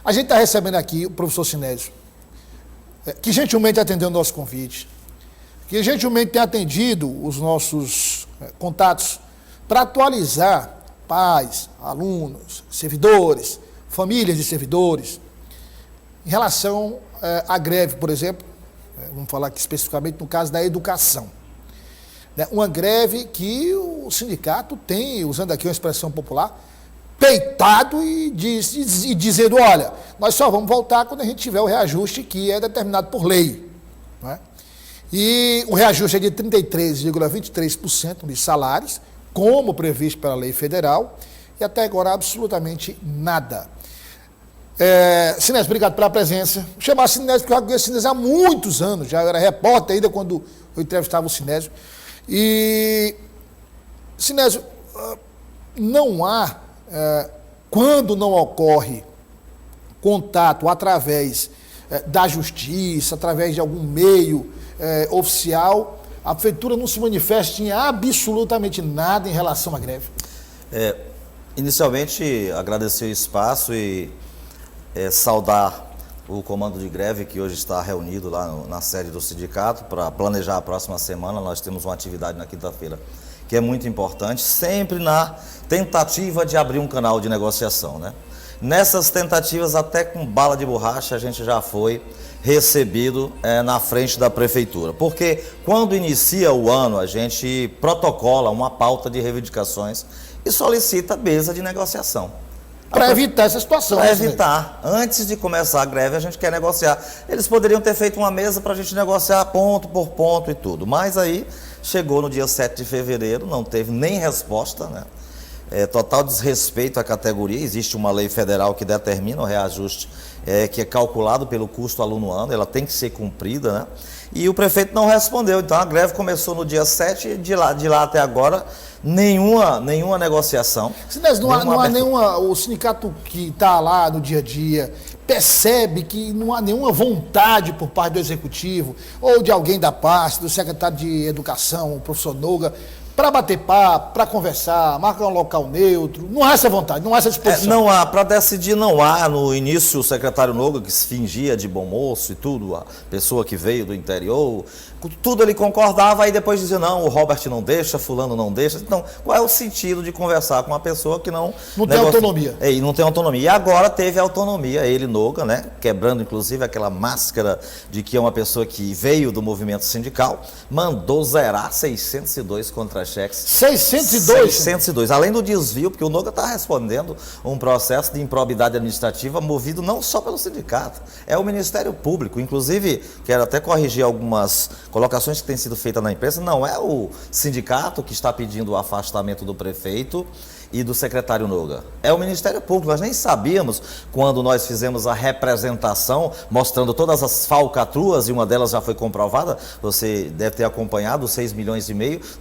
A gente está recebendo aqui o professor Sinésio, que gentilmente atendeu o nosso convite, que gentilmente tem atendido os nossos contatos para atualizar pais, alunos, servidores, famílias de servidores, em relação à greve, por exemplo, vamos falar aqui especificamente no caso da educação. Uma greve que o sindicato tem, usando aqui uma expressão popular, peitado e dizendo, olha, nós só vamos voltar quando a gente tiver o reajuste que é determinado por lei. Não é? E o reajuste é de 33,23% de salários, como previsto pela lei federal, e até agora absolutamente nada. Sinésio, obrigado pela presença. Vou chamar Sinésio porque eu conheço o Sinésio há muitos anos, já era repórter ainda quando eu entrevistava o Sinésio. E, Sinésio, não há, quando não ocorre contato através da justiça, através de algum meio oficial, a prefeitura não se manifesta em absolutamente nada em relação à greve? Inicialmente, agradecer o espaço e saudar o comando de greve que hoje está reunido lá na sede do sindicato para planejar a próxima semana. Nós temos uma atividade na quinta-feira que é muito importante, sempre na tentativa de abrir um canal de negociação, né? Nessas tentativas, até com bala de borracha, a gente já foi recebido na frente da prefeitura. Porque quando inicia o ano, a gente protocola uma pauta de reivindicações e solicita mesa de negociação. Para evitar essa situação. Para evitar. Antes de começar a greve, a gente quer negociar. Eles poderiam ter feito uma mesa para a gente negociar ponto por ponto e tudo. Mas aí, chegou no dia 7 de fevereiro, não teve nem resposta, né? Total desrespeito à categoria. Existe uma lei federal que determina o reajuste, que é calculado pelo custo aluno-ano, ela tem que ser cumprida, né? E o prefeito não respondeu. Então a greve começou no dia 7 e de lá até agora nenhuma negociação. Sinésio, não há nenhuma. O sindicato que está lá no dia a dia percebe que não há nenhuma vontade por parte do executivo ou de alguém da pasta, do secretário de Educação, o professor Noga, para bater papo, para conversar, marcar um local neutro. Não há essa vontade, não há essa disposição. Não há, para decidir não há. No início o secretário Noga, que se fingia de bom moço e tudo, a pessoa que veio do interior, tudo ele concordava, aí depois dizia, não, o Robert não deixa, fulano não deixa. Então, qual é o sentido de conversar com uma pessoa que não tem autonomia? E não tem autonomia. E agora teve autonomia, ele, Noga, né, quebrando inclusive aquela máscara de que é uma pessoa que veio do movimento sindical, mandou zerar 602 contra-cheques. 602? 602, além do desvio, porque o Noga está respondendo um processo de improbidade administrativa movido não só pelo sindicato, é o Ministério Público. Inclusive, quero até corrigir algumas colocações que têm sido feitas na imprensa, não é o sindicato que está pedindo o afastamento do prefeito e do secretário Noga. É o Ministério Público. Nós nem sabíamos quando nós fizemos a representação, mostrando todas as falcatruas, e uma delas já foi comprovada, você deve ter acompanhado, 6,5 milhões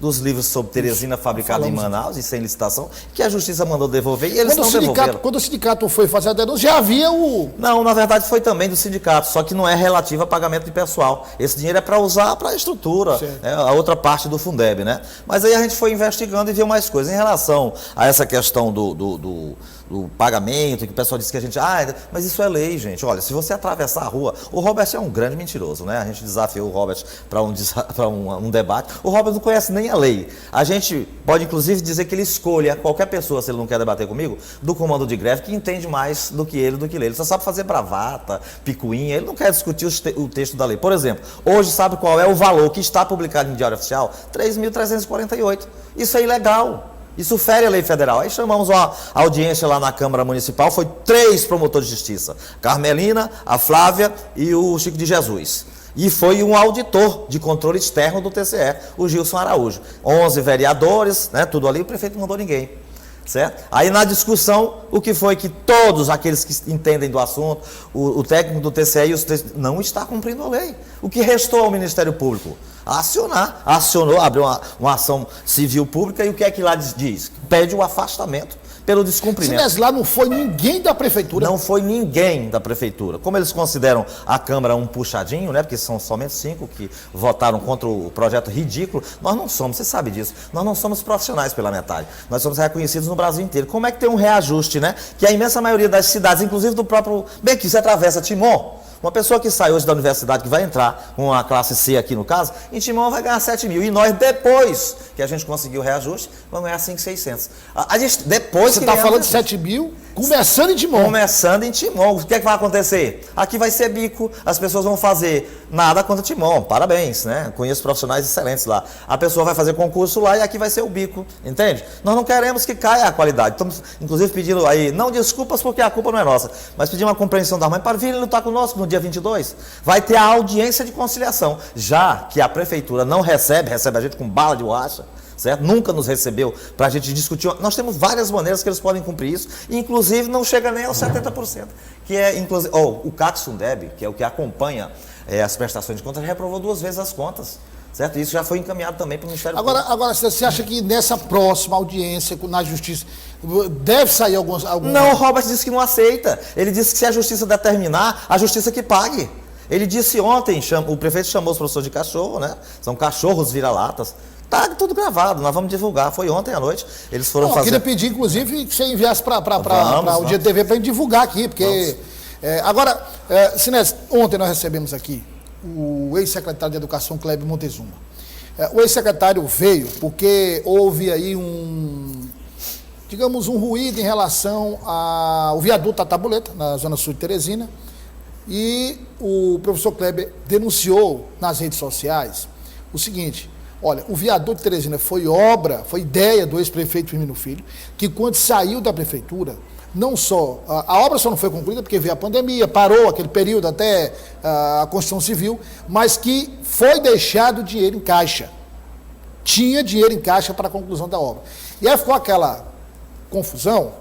dos livros sobre Teresina fabricados em Manaus e sem licitação, que a Justiça mandou devolver e eles não devolveram. Quando o sindicato foi fazer a denúncia, já havia o... Não, na verdade foi também do sindicato, só que não é relativo a pagamento de pessoal. Esse dinheiro é para usar para a estrutura, a outra parte do Fundeb, né? Mas aí a gente foi investigando e viu mais coisas. Em relação a essa questão do pagamento, que o pessoal disse que a gente... mas isso é lei, gente. Olha, se você atravessar a rua... O Robert é um grande mentiroso, né? A gente desafiou o Robert para um debate. O Robert não conhece nem a lei. A gente pode, inclusive, dizer que ele escolha qualquer pessoa, se ele não quer debater comigo, do comando de greve, que entende mais do que ele, Ele só sabe fazer bravata, picuinha. Ele não quer discutir o texto da lei. Por exemplo, hoje sabe qual é o valor que está publicado em Diário Oficial? 3.348. Isso é ilegal. Isso fere a lei federal. Aí chamamos uma audiência lá na Câmara Municipal, foi 3 promotores de justiça, Carmelina, a Flávia e o Chico de Jesus. E foi um auditor de controle externo do TCE, o Gilson Araújo. 11 vereadores, né, tudo ali, o prefeito não mandou ninguém. Certo? Aí na discussão, o que foi que todos aqueles que entendem do assunto, o técnico do TCE e os não está cumprindo a lei. O que restou ao Ministério Público? Acionou, abriu uma ação civil pública, e o que é que lá diz? Pede o afastamento pelo descumprimento. Sinés, lá não foi ninguém da prefeitura? Não foi ninguém da prefeitura. Como eles consideram a Câmara um puxadinho, né? Porque são somente 5 que votaram contra o projeto ridículo, nós não somos, você sabe disso, nós não somos profissionais pela metade. Nós somos reconhecidos no Brasil inteiro. Como é que tem um reajuste, né? Que a imensa maioria das cidades, inclusive do próprio... Bem, que você atravessa Timon. Uma pessoa que sai hoje da universidade, que vai entrar com a classe C aqui no caso, em Timon vai ganhar 7 mil. E nós, depois que a gente conseguiu o reajuste, vamos ganhar 5.600. A gente, depois você que está falando de 7 mil, começando em Timon. Começando em Timon. O que é que vai acontecer? Aqui vai ser bico, as pessoas vão fazer nada contra Timon. Parabéns, né? Conheço profissionais excelentes lá. A pessoa vai fazer concurso lá e aqui vai ser o bico, entende? Nós não queremos que caia a qualidade. Estamos, inclusive, pedindo aí, não desculpas porque a culpa não é nossa, mas pedir uma compreensão da mãe para vir lutar conosco no dia 22. Vai ter a audiência de conciliação. Já que a prefeitura não recebe a gente com bala de borracha, certo? Nunca nos recebeu para a gente discutir. Nós temos várias maneiras que eles podem cumprir isso, e inclusive não chega nem aos 70%, que é inclusive o CAC Sundeb, que é o que acompanha as prestações de contas, reprovou 2 vezes as contas, certo? Isso já foi encaminhado também para o Ministério Público. Agora, você acha que nessa próxima audiência na Justiça deve sair alguns... Não, o Robert disse que não aceita. Ele disse que se a Justiça determinar, a Justiça que pague. Ele disse ontem, o prefeito chamou os professores de cachorro, né? São cachorros viralas. Tá tudo gravado, nós vamos divulgar. Foi ontem à noite, eles foram fazer... Eu queria pedir, inclusive, que você enviasse para o Dia TV para a gente divulgar aqui, porque... Agora, Sinés, ontem nós recebemos aqui o ex-secretário de Educação, Kleber Montezuma. O ex-secretário veio porque houve aí um ruído em relação ao viaduto da Tabuleta, na zona sul de Teresina, e o professor Kleber denunciou nas redes sociais o seguinte: olha, o viaduto de Teresina foi ideia do ex-prefeito Firmino Filho, que quando saiu da prefeitura, não só, a obra só não foi concluída porque veio a pandemia, parou aquele período até a construção civil, mas que foi deixado dinheiro em caixa. Tinha dinheiro em caixa para a conclusão da obra. E aí ficou aquela confusão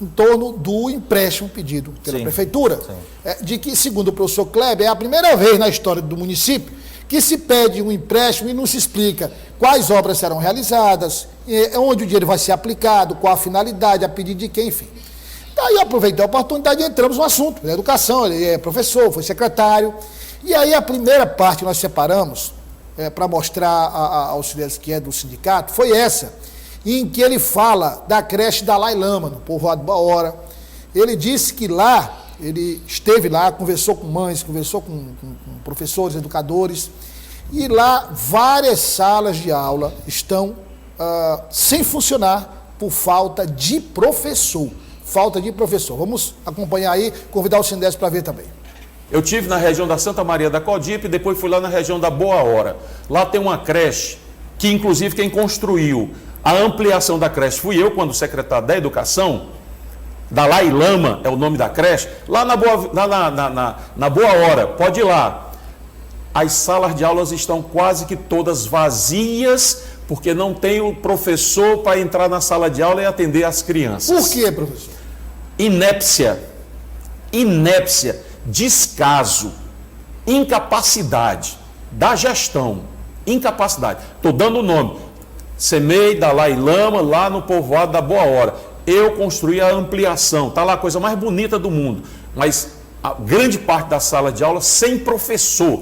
em torno do empréstimo pedido pela prefeitura, de que, segundo o professor Kleber, é a primeira vez na história do município que se pede um empréstimo e não se explica quais obras serão realizadas, onde o dinheiro vai ser aplicado, qual a finalidade, a pedido de quem, enfim. Daí aproveitei a oportunidade e entramos no assunto, na educação, ele é professor, foi secretário, e aí a primeira parte que nós separamos, para mostrar aos auxiliares que é do sindicato, foi essa, em que ele fala da creche da Lailama, no povoado Boa Hora. Ele disse que lá, ele esteve lá, conversou com mães, conversou com professores, educadores, e lá várias salas de aula estão sem funcionar por falta de professor. Vamos acompanhar aí, convidar o Sinés para ver também. Eu tive na região da Santa Maria da Codipe, depois fui lá na região da Boa Hora. Lá tem uma creche que, inclusive, quem construiu a ampliação da creche fui eu, quando secretário da Educação, da Lailama, é o nome da creche, lá na Boa Hora, pode ir lá. As salas de aulas estão quase que todas vazias, porque não tem o professor para entrar na sala de aula e atender as crianças. Por quê, professor? Inépcia, descaso, incapacidade da gestão, incapacidade. Estou dando o nome. Semei da Lailama, lá no povoado da Boa Hora. Eu construí a ampliação, está lá a coisa mais bonita do mundo, mas a grande parte da sala de aula sem professor.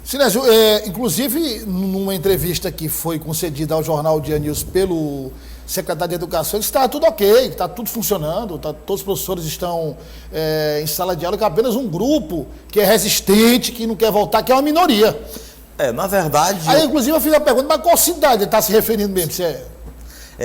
Sinésio, inclusive numa entrevista que foi concedida ao jornal Dia News pelo secretário de Educação, ele disse que está tudo ok, está tudo funcionando, todos os professores estão em sala de aula, que é apenas um grupo que é resistente, que não quer voltar, que é uma minoria. Na verdade... Aí, inclusive, eu fiz a pergunta, mas qual cidade ele está se referindo mesmo?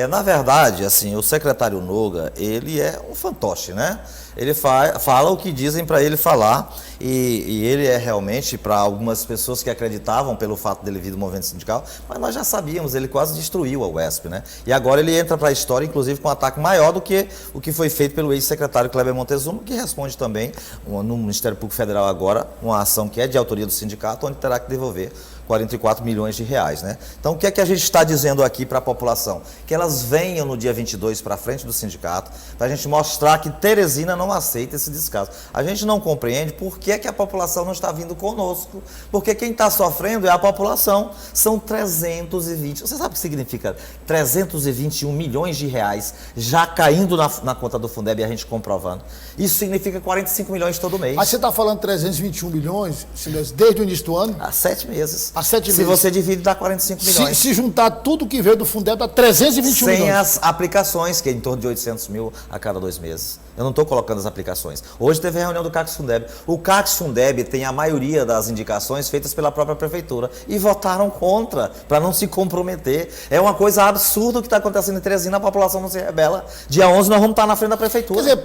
Na verdade, assim, o secretário Noga, ele é um fantoche, né? Ele fala o que dizem para ele falar, e ele é realmente, para algumas pessoas que acreditavam pelo fato dele vir do movimento sindical, mas nós já sabíamos, ele quase destruiu a UESP, né? E agora ele entra para a história, inclusive, com um ataque maior do que o que foi feito pelo ex-secretário Kleber Montezuma, que responde também, no Ministério Público Federal agora, uma ação que é de autoria do sindicato, onde terá que devolver 44 milhões de reais, né? Então, o que é que a gente está dizendo aqui para a população? Que elas venham no dia 22 para frente do sindicato, para a gente mostrar que Teresina não aceita esse descaso. A gente não compreende por que é que a população não está vindo conosco, porque quem está sofrendo é a população. São 320, você sabe o que significa 321 milhões de reais já caindo na conta do Fundeb e a gente comprovando. Isso significa 45 milhões todo mês. Mas você está falando 321 milhões, desde o início do ano? Há 7 meses. Há 7 meses. Se você divide, dá 45 milhões. Se juntar tudo que veio do Fundeb, dá 321 milhões. Sem as aplicações, que é em torno de 800 mil a cada 2 meses. Eu não estou colocando as aplicações. Hoje teve a reunião do CACS Fundeb. O CACS Fundeb tem a maioria das indicações feitas pela própria prefeitura e votaram contra, para não se comprometer. É uma coisa absurda o que está acontecendo em Teresina, a população não se rebela. Dia 11 nós vamos estar na frente da prefeitura. Quer dizer,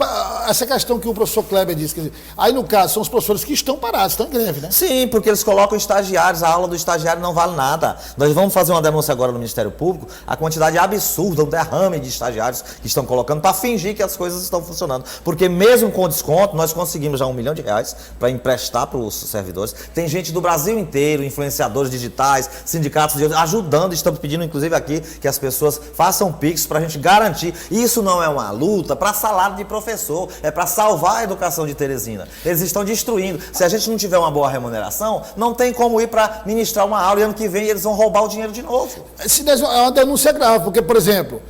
essa questão que o professor Kleber disse, quer dizer, aí no caso são os professores que estão parados, estão em greve, né? Sim, porque eles colocam estagiários, a aula do estagiário não vale nada. Nós vamos fazer uma denúncia agora no Ministério Público, a quantidade absurda, o derrame de estagiários que estão colocando para fingir que as coisas estão funcionando. Porque mesmo com desconto, nós conseguimos já R$1 milhão para emprestar para os servidores. Tem gente do Brasil inteiro, influenciadores digitais, sindicatos ajudando, estamos pedindo inclusive aqui que as pessoas façam Pix para a gente garantir. Isso não é uma luta para salário de professor, é para salvar a educação de Teresina. Eles estão destruindo. Se a gente não tiver uma boa remuneração, não tem como ir para ministrar uma aula e ano que vem eles vão roubar o dinheiro de novo. É uma denúncia grave, porque, por exemplo,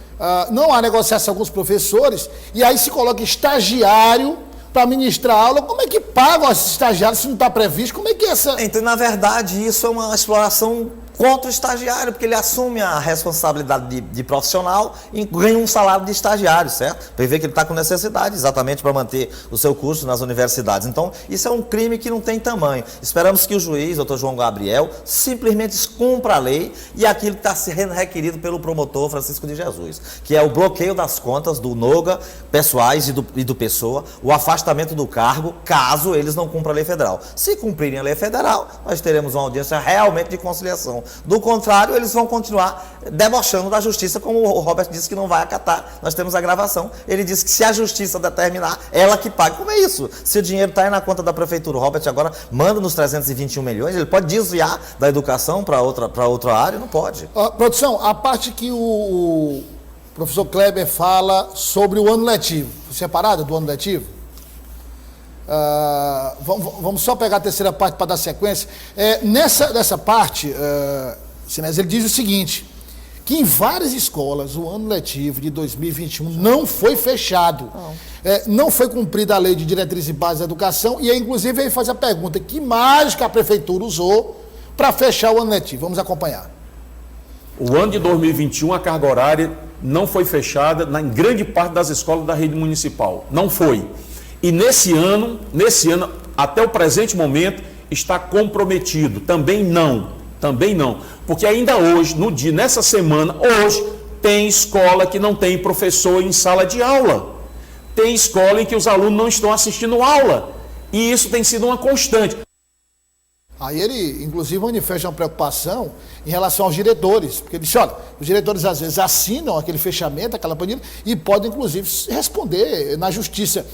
não há negociação com os professores e aí se coloca estagiário para ministrar aula. Como é que pagam esses estagiários se não está previsto? Como é que é essa... Então, na verdade, isso é uma exploração contra o estagiário, porque ele assume a responsabilidade de profissional e ganha um salário de estagiário, certo? Para ver que ele está com necessidade, exatamente para manter o seu curso nas universidades. Então, isso é um crime que não tem tamanho. Esperamos que o juiz, doutor João Gabriel, simplesmente cumpra a lei e aquilo que está sendo requerido pelo promotor Francisco de Jesus, que é o bloqueio das contas do NOGA, pessoais e do Pessoa, o afastamento do cargo, caso eles não cumpram a lei federal. Se cumprirem a lei federal, nós teremos uma audiência realmente de conciliação. Do contrário, eles vão continuar debochando da justiça, como o Robert disse que não vai acatar. Nós temos a gravação. Ele disse que se a justiça determinar, ela que paga. Como é isso? Se o dinheiro está aí na conta da prefeitura, o Robert agora manda nos 321 milhões, ele pode desviar da educação para outra área? Não pode. Produção, a parte que o professor Kleber fala sobre o ano letivo, separada do ano letivo, vamos só pegar a terceira parte para dar sequência. Nessa parte, Sinésio, ele diz o seguinte, que em várias escolas o ano letivo de 2021 não foi fechado, não foi cumprida a lei de diretrizes e bases da educação, e aí, inclusive ele faz a pergunta, que mágica a prefeitura usou para fechar o ano letivo? Vamos acompanhar. O ano de 2021 a carga horária não foi fechada em grande parte das escolas da rede municipal, não foi. E nesse ano, até o presente momento, está comprometido. Também não. Porque ainda hoje, nessa semana, tem escola que não tem professor em sala de aula. Tem escola em que os alunos não estão assistindo aula. E isso tem sido uma constante. Aí ele, inclusive, manifesta uma preocupação em relação aos diretores, porque ele disse, olha, os diretores às vezes assinam aquele fechamento, aquela planilha, e podem, inclusive, responder na justiça.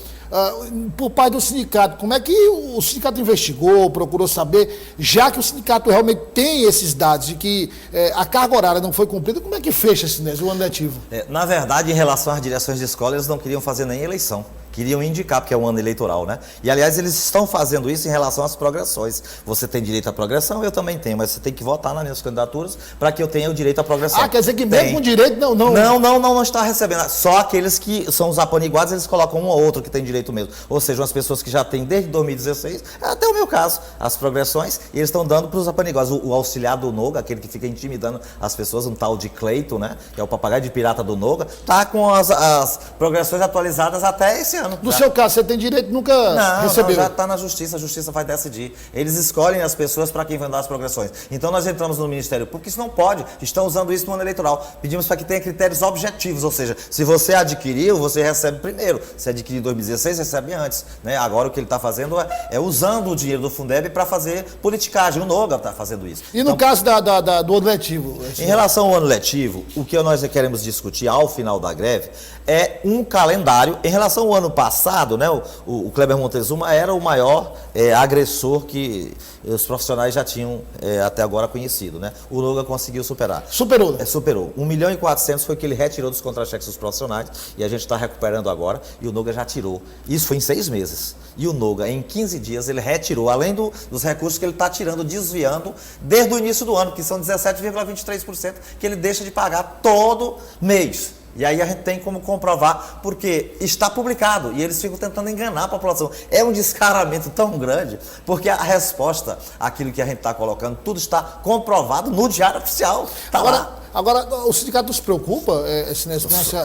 Por parte do sindicato, como é que o sindicato investigou, procurou saber, já que o sindicato realmente tem esses dados de que a carga horária não foi cumprida, como é que fecha o ano letivo? Na verdade, em relação às direções de escola, eles não queriam fazer nem eleição. Queriam indicar, porque é um ano eleitoral, né? E, aliás, eles estão fazendo isso em relação às progressões. Você tem direito à progressão, eu também tenho, mas você tem que votar nas minhas candidaturas para que eu tenha o direito à progressão. Quer dizer que mesmo com direito, não... Não está recebendo. Só aqueles que são os apaniguados, eles colocam um ou outro que tem direito mesmo. Ou seja, umas pessoas que já têm desde 2016, até o meu caso, as progressões, e eles estão dando para os apaniguados. O auxiliar do NOGA, aquele que fica intimidando as pessoas, um tal de Cleito, né? Que é o papagaio de pirata do NOGA, está com as progressões atualizadas até esse ano. No seu caso, você tem direito, nunca recebeu? Não, já está na justiça, a justiça vai decidir. Eles escolhem as pessoas para quem vai dar as progressões. Então nós entramos no Ministério Público, isso não pode, estão usando isso no ano eleitoral. Pedimos para que tenha critérios objetivos, ou seja, se você adquiriu, você recebe primeiro. Se adquiriu em 2016, recebe antes. Né? Agora o que ele está fazendo é usando o dinheiro do Fundeb para fazer politicagem. O NOGA está fazendo isso. E no caso do ano letivo? Em relação ao ano letivo, o que nós queremos discutir ao final da greve é um calendário. Em relação ao ano ano passado, né, o Kleber Montezuma era o maior agressor que os profissionais já tinham até agora conhecido, né? O Noga conseguiu superar. Superou, né? Superou. 1.400.000 foi que ele retirou dos contra-cheques dos profissionais e a gente está recuperando agora e o Noga já tirou. Isso foi em 6 meses. E o Noga, em 15 dias, ele retirou, além dos recursos que ele está tirando, desviando, desde o início do ano, que são 17,23% que ele deixa de pagar todo mês. E aí a gente tem como comprovar, porque está publicado e eles ficam tentando enganar a população. É um descaramento tão grande, porque a resposta àquilo que a gente está colocando, tudo está comprovado no Diário Oficial. Tá lá. Agora, o sindicato não se preocupa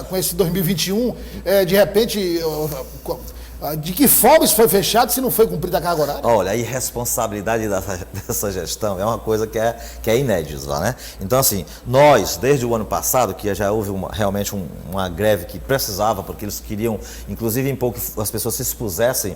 com esse 2021, de repente, de que forma isso foi fechado se não foi cumprida a carga horária? Olha, a irresponsabilidade dessa gestão é uma coisa que é inédita, né? Então, assim, nós, desde o ano passado, que já houve realmente uma greve que precisava, porque eles queriam, inclusive, impor que as pessoas se expusessem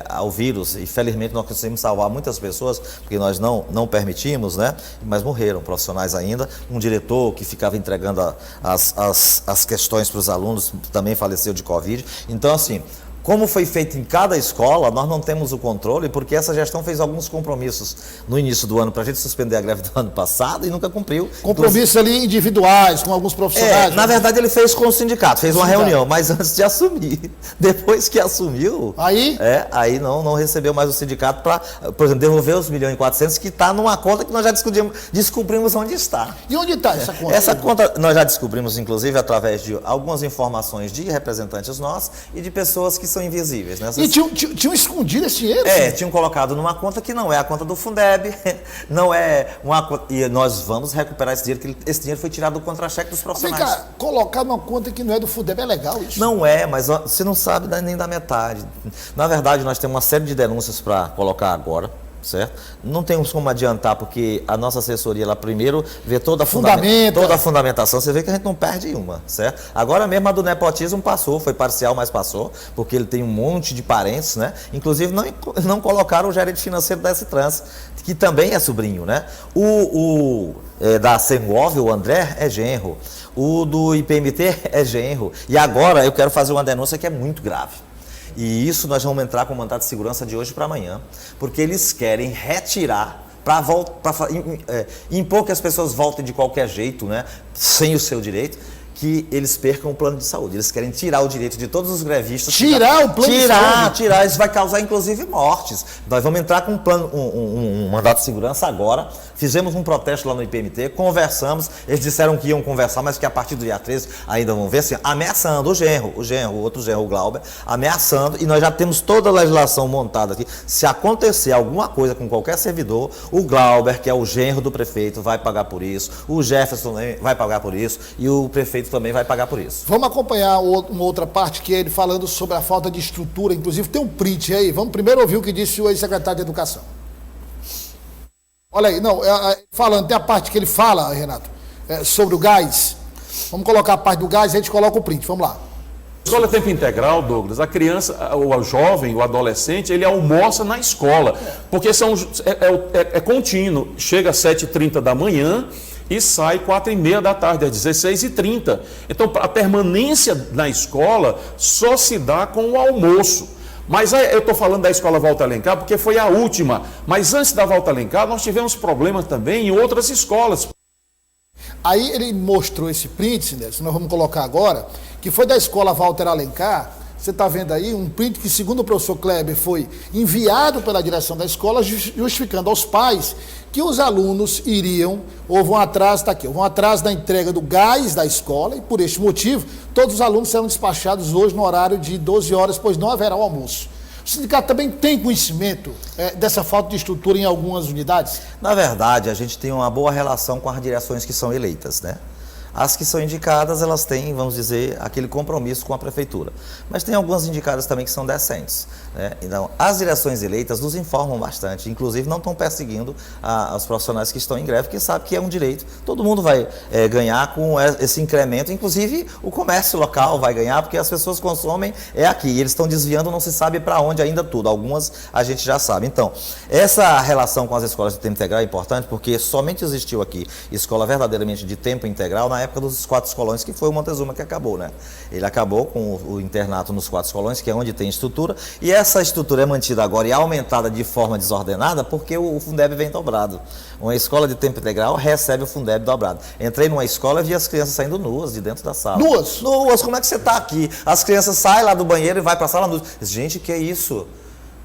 ao vírus, e felizmente nós conseguimos salvar muitas pessoas, porque nós não permitimos, né? Mas morreram profissionais ainda. Um diretor que ficava entregando as questões para os alunos também faleceu de Covid. Então, assim, como foi feito em cada escola, nós não temos o controle, porque essa gestão fez alguns compromissos no início do ano para a gente suspender a greve do ano passado e nunca cumpriu. Compromissos ali individuais, com alguns profissionais. Na verdade, ele fez com o sindicato, fez uma reunião, mas antes de assumir. Depois que assumiu, aí não recebeu mais o sindicato para, por exemplo, devolver os 1.400.000, que está numa conta que nós já descobrimos onde está. E onde está essa conta? Essa conta nós já descobrimos, inclusive, através de algumas informações de representantes nossos e de pessoas que são invisíveis. Né? E tinham escondido esse dinheiro? Tinham colocado numa conta que não é a conta do Fundeb, não é uma conta. E nós vamos recuperar esse dinheiro, que esse dinheiro foi tirado do contra-cheque dos profissionais. Vem cá, colocar numa conta que não é do Fundeb é legal isso? Não é, mas você não sabe nem da metade. Na verdade, nós temos uma série de denúncias para colocar agora. Certo? Não temos como adiantar, porque a nossa assessoria, ela primeiro vê toda a fundamentação, você vê que a gente não perde uma, certo? Agora mesmo a do nepotismo passou, foi parcial, mas passou, porque ele tem um monte de parentes, né? Inclusive não colocaram o gerente financeiro da S-Trans, que também é sobrinho, né? Da Sengov, o André, é genro. O do IPMT é genro. E agora eu quero fazer uma denúncia que é muito grave. E isso nós vamos entrar com o mandato de segurança de hoje para amanhã, porque eles querem retirar, para impor que as pessoas voltem de qualquer jeito, né, sem o seu direito, que eles percam o plano de saúde. Eles querem tirar o direito de todos os grevistas. Tirar o plano de saúde? Tirar. Isso vai causar, inclusive, mortes. Nós vamos entrar com um mandato de segurança agora. Fizemos um protesto lá no IPMT, conversamos. Eles disseram que iam conversar, mas que a partir do dia 13 ainda vão ver, assim, ameaçando o outro genro, o Glauber, ameaçando. E nós já temos toda a legislação montada aqui. Se acontecer alguma coisa com qualquer servidor, o Glauber, que é o genro do prefeito, vai pagar por isso. O Jefferson também vai pagar por isso. E o prefeito também vai pagar por isso. Vamos acompanhar uma outra parte, que é ele falando sobre a falta de estrutura, inclusive tem um print aí. Vamos primeiro ouvir o que disse o ex-secretário de Educação. Olha aí, falando, tem a parte que ele fala, Renato, sobre o gás. Vamos colocar a parte do gás e a gente coloca o print, vamos lá. Escola tempo integral, Douglas, a criança, o jovem, o adolescente, ele almoça na escola, porque é contínuo, chega às 7h30 da manhã, e sai 4h30 da tarde, às 16h30. Então, a permanência na escola só se dá com o almoço. Mas eu estou falando da escola Walter Alencar porque foi a última. Mas antes da Walter Alencar, nós tivemos problemas também em outras escolas. Aí ele mostrou esse print, né, nós vamos colocar agora, que foi da escola Walter Alencar. Você está vendo aí um print que, segundo o professor Kleber, foi enviado pela direção da escola, justificando aos pais que os alunos vão atrás da entrega do gás da escola, e por este motivo, todos os alunos serão despachados hoje no horário de 12 horas, pois não haverá o almoço. O sindicato também tem conhecimento dessa falta de estrutura em algumas unidades? Na verdade, a gente tem uma boa relação com as direções que são eleitas, né? As que são indicadas, elas têm, vamos dizer, aquele compromisso com a prefeitura. Mas tem algumas indicadas também que são decentes, né? Então, as direções eleitas nos informam bastante, inclusive não estão perseguindo os profissionais que estão em greve, porque sabe que é um direito. Todo mundo vai ganhar com esse incremento, inclusive o comércio local vai ganhar, porque as pessoas consomem aqui. E eles estão desviando, não se sabe para onde ainda tudo. Algumas a gente já sabe. Então, essa relação com as escolas de tempo integral é importante, porque somente existiu aqui escola verdadeiramente de tempo integral na na época dos Quatro Escolões, que foi o Montezuma que acabou, né? Ele acabou com o internato nos Quatro Escolões, que é onde tem estrutura, e essa estrutura é mantida agora e é aumentada de forma desordenada porque o Fundeb vem dobrado. Uma escola de tempo integral recebe o Fundeb dobrado. Entrei numa escola e vi as crianças saindo nuas de dentro da sala. Nuas? Nuas, como é que você está aqui? As crianças saem lá do banheiro e vai para a sala nuas. Gente, que é isso?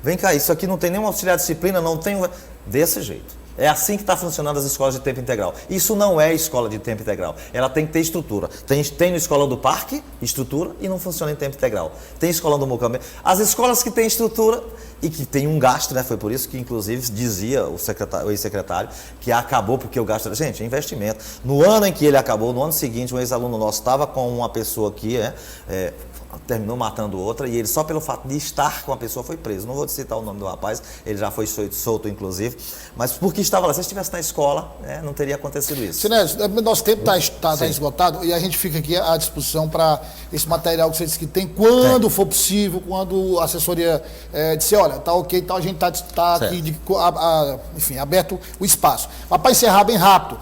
Vem cá, isso aqui não tem nenhum auxiliar de disciplina, não tem... Desse jeito. É assim que está funcionando as escolas de tempo integral. Isso não é escola de tempo integral. Ela tem que ter estrutura. Tem no Escolão do Parque, estrutura, e não funciona em tempo integral. Tem Escolão do Mucambo. As escolas que têm estrutura e que tem um gasto, né? Foi por isso que, inclusive, dizia o ex-secretário que acabou porque o gasto era... Gente, é investimento. No ano em que ele acabou, no ano seguinte, um ex-aluno nosso estava com uma pessoa aqui, terminou matando outra, e ele só pelo fato de estar com a pessoa foi preso. Não vou citar o nome do rapaz, ele já foi solto inclusive, mas porque estava lá. Se ele estivesse na escola, não teria acontecido isso. Sinésio, nosso tempo está esgotado e a gente fica aqui à disposição para esse material que você disse que tem, quando for possível, quando a assessoria disser, olha, tá ok, então a gente está aqui, enfim, aberto o espaço. Mas para encerrar bem rápido,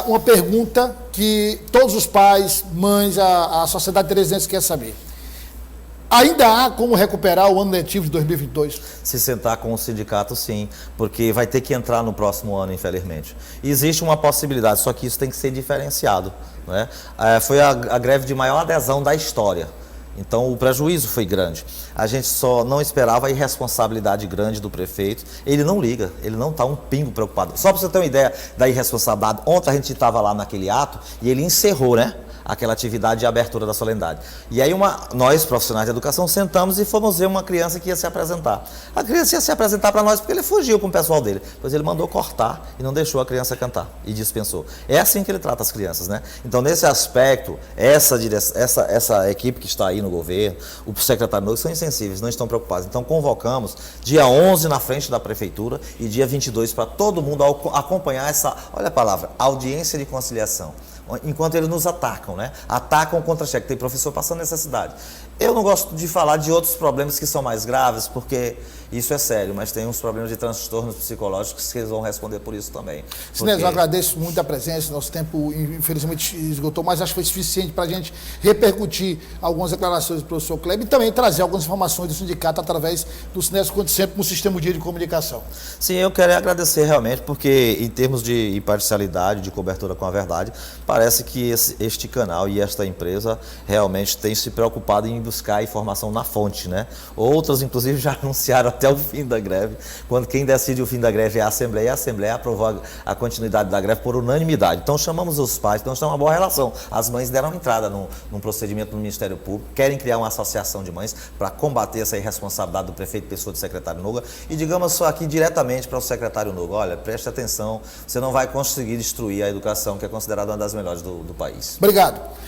uma pergunta que todos os pais, mães, a sociedade teresense quer saber. Ainda há como recuperar o ano letivo de 2022? Se sentar com o sindicato, sim, porque vai ter que entrar no próximo ano, infelizmente. Existe uma possibilidade, só que isso tem que ser diferenciado, né? Foi a greve de maior adesão da história. Então o prejuízo foi grande. A gente só não esperava a irresponsabilidade grande do prefeito. Ele não liga, ele não está um pingo preocupado. Só para você ter uma ideia da irresponsabilidade, ontem a gente estava lá naquele ato e ele encerrou, né? Aquela atividade de abertura da solenidade. E aí nós, profissionais de educação, sentamos e fomos ver uma criança que ia se apresentar. A criança ia se apresentar para nós porque ele fugiu com o pessoal dele. Pois ele mandou cortar e não deixou a criança cantar e dispensou. É assim que ele trata as crianças, né? Então, nesse aspecto, essa equipe que está aí no governo, o secretário Novo, são insensíveis, não estão preocupados. Então, convocamos dia 11 na frente da prefeitura e dia 22 para todo mundo acompanhar essa, olha a palavra, audiência de conciliação. Enquanto eles nos atacam, né? Atacam o contra-cheque. Tem professor passando necessidade. Eu não gosto de falar de outros problemas que são mais graves, porque isso é sério, mas tem uns problemas de transtornos psicológicos que eles vão responder por isso também. Sinésio, eu agradeço muito a presença, nosso tempo infelizmente esgotou, mas acho que foi suficiente para a gente repercutir algumas declarações do professor Kleber e também trazer algumas informações do sindicato através do Sinésio, quanto sempre no Sistema Dia de Comunicação. Sim, eu quero agradecer realmente, porque em termos de imparcialidade, de cobertura com a verdade, parece que este canal e esta empresa realmente têm se preocupado em buscar informação na fonte, né? Outras, inclusive, já anunciaram até o fim da greve, quando quem decide o fim da greve é a Assembleia, e a Assembleia aprovou a continuidade da greve por unanimidade. Então, chamamos os pais, então está uma boa relação. As mães deram entrada num procedimento no Ministério Público, querem criar uma associação de mães para combater essa irresponsabilidade do prefeito pessoa do secretário Noga, e digamos só aqui diretamente para o secretário Noga, olha, preste atenção, você não vai conseguir destruir a educação, que é considerada uma das melhores do país. Obrigado.